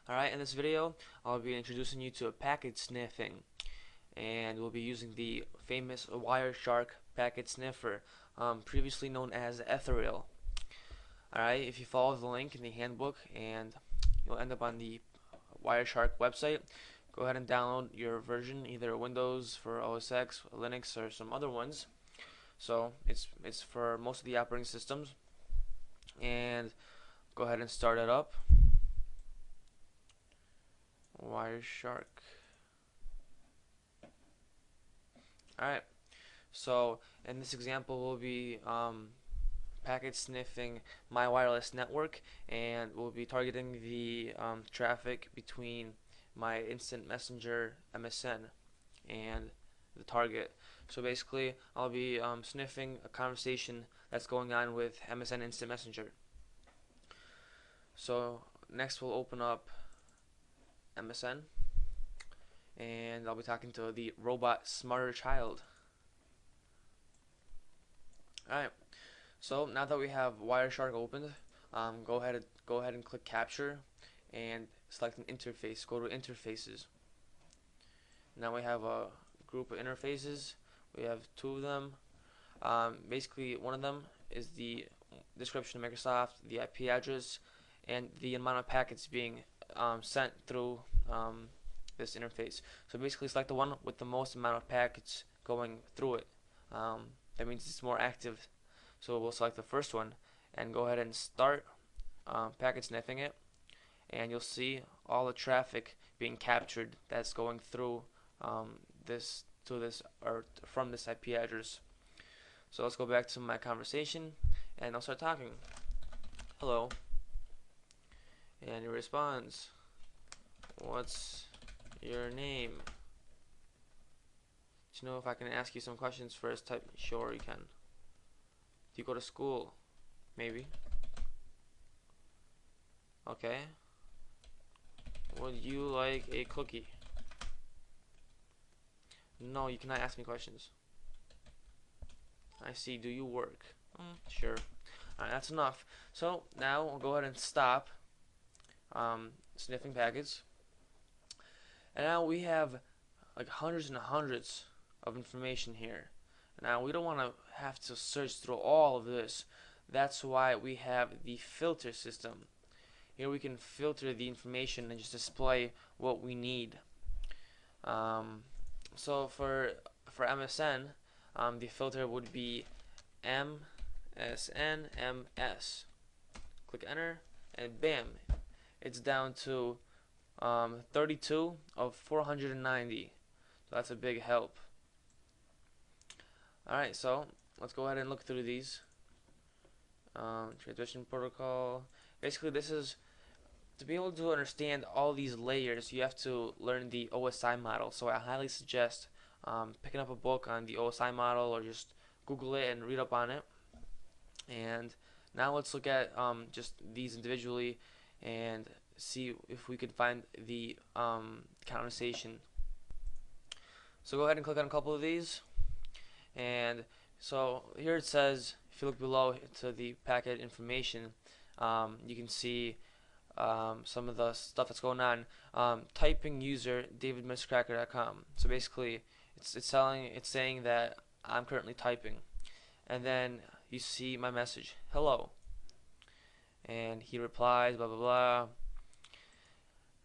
Alright, in this video I'll be introducing you to packet sniffing, and we'll be using the famous Wireshark packet sniffer, previously known as Ethereal. Alright, if you follow the link in the handbook and you'll end up on the Wireshark website, go ahead and download your version, either Windows for OS X, Linux, or some other ones. So it's for most of the operating systems, and go ahead and start it up. Wireshark. Alright, so in this example we'll be packet sniffing my wireless network, and we'll be targeting the traffic between my instant messenger MSN and the target. So basically I'll be sniffing a conversation that's going on with MSN instant messenger. So next we'll open up MSN, and I'll be talking to the robot smarter child. Alright, so now that we have Wireshark opened, go ahead and click capture and select an interface. Go to interfaces. Now we have a group of interfaces. We have two of them. Basically one of them is the description of Microsoft, the IP address, and the amount of packets being sent through this interface. So basically select the one with the most amount of packets going through it. That means it's more active. So we'll select the first one and go ahead and start packet sniffing it, and you'll see all the traffic being captured that's going through this to this or from this IP address. So let's go back to my conversation and I'll start talking. Hello. And he responds, "What's your name?" Do you know if I can ask you some questions first? Type, sure you can. Do you go to school? Maybe. Okay. Would you like a cookie? No, you cannot ask me questions. I see. Do you work? Sure. Alright, that's enough. So now we'll go ahead and stop sniffing packets, and now we have like hundreds and hundreds of information here. Now we don't want to have to search through all of this. That's why we have the filter system. Here we can filter the information and just display what we need. So for MSN, the filter would be MSN MS. Click enter, and bam, it's down to 32 of 490. So that's a big help. Alright, so let's go ahead and look through these. Transmission protocol. Basically, this is to be able to understand all these layers, you have to learn the OSI model. So I highly suggest picking up a book on the OSI model, or just Google it and read up on it. And now let's look at just these individually and see if we can find the conversation. So go ahead and click on a couple of these, and so here it says, if you look below to the packet information, you can see some of the stuff that's going on. Typing user davidmiscracker.com. So basically it's saying that I'm currently typing, and then you see my message, hello, and he replies blah blah blah,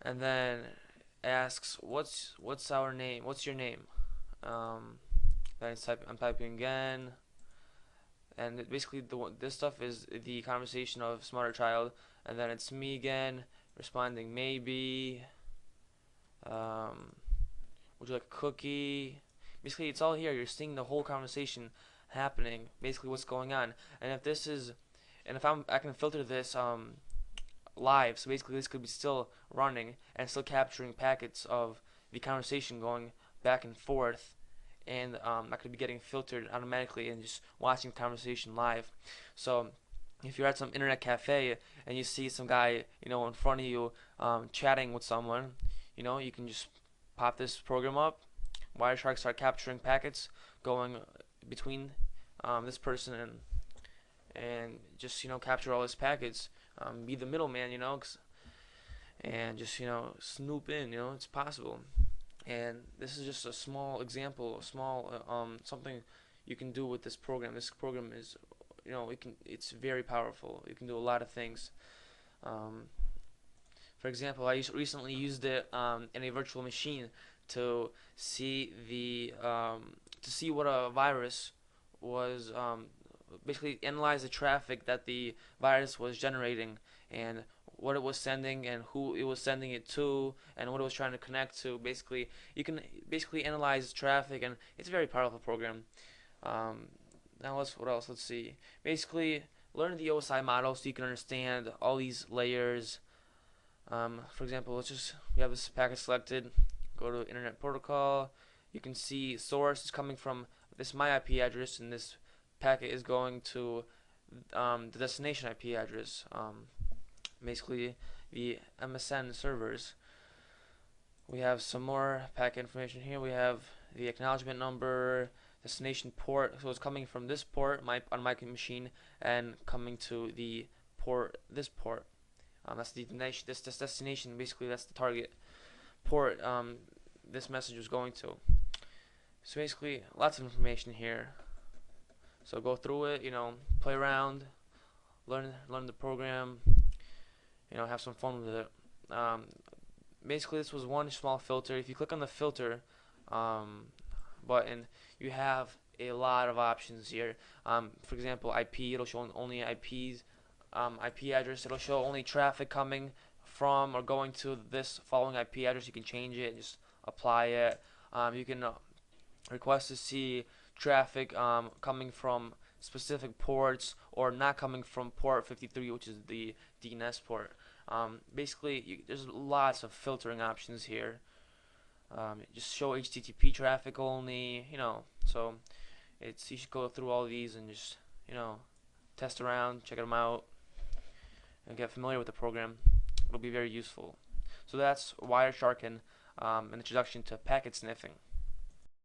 and then asks what's our name, what's your name. Then I'm typing again, and basically this stuff is the conversation of smarter child, and then it's me again responding, maybe, would you like a cookie. Basically it's all here. You're seeing the whole conversation happening, basically what's going on. And if this is, and if I can filter this live, so basically this could be still running and still capturing packets of the conversation going back and forth, and I could be getting filtered automatically and just watching the conversation live. So if you're at some internet cafe and you see some guy, in front of you chatting with someone, you can just pop this program up. Wireshark start capturing packets going between this person and just capture all his packets. Be the middleman, and just snoop in. It's possible. And this is just a small example, a small something you can do with this program. This program is, it's very powerful. You can do a lot of things. Um, for example, I recently used it in a virtual machine to see what a virus was, basically analyze the traffic that the virus was generating, and what it was sending and who it was sending it to and what it was trying to connect to. Basically, you can basically analyze traffic, and it's a very powerful program. Um, Now what else? Let's see. Basically, learn the OSI model so you can understand all these layers. For example, we have this packet selected. Go to Internet Protocol. You can see source is coming from this my IP address, and this packet is going to the destination IP address. Basically, the MSN servers. We have some more packet information here. We have the acknowledgement number, destination port. So it's coming from this port on my machine and coming to the port, this port. That's the destination. This destination, basically, that's the target port. This message was going to. So basically, lots of information here. So go through it. Play around, learn the program. Have some fun with it. Basically, this was one small filter. If you click on the filter button, you have a lot of options here. For example, IP, it'll show only IPs. IP address, it'll show only traffic coming from or going to this following IP address. You can change it and just apply it. You can request to see traffic coming from specific ports or not coming from port 53, which is the DNS port. Basically, there's lots of filtering options here. Just show HTTP traffic only, so you should go through all these and just, test around, check them out, and get familiar with the program. It'll be very useful. So that's Wireshark and an introduction to packet sniffing.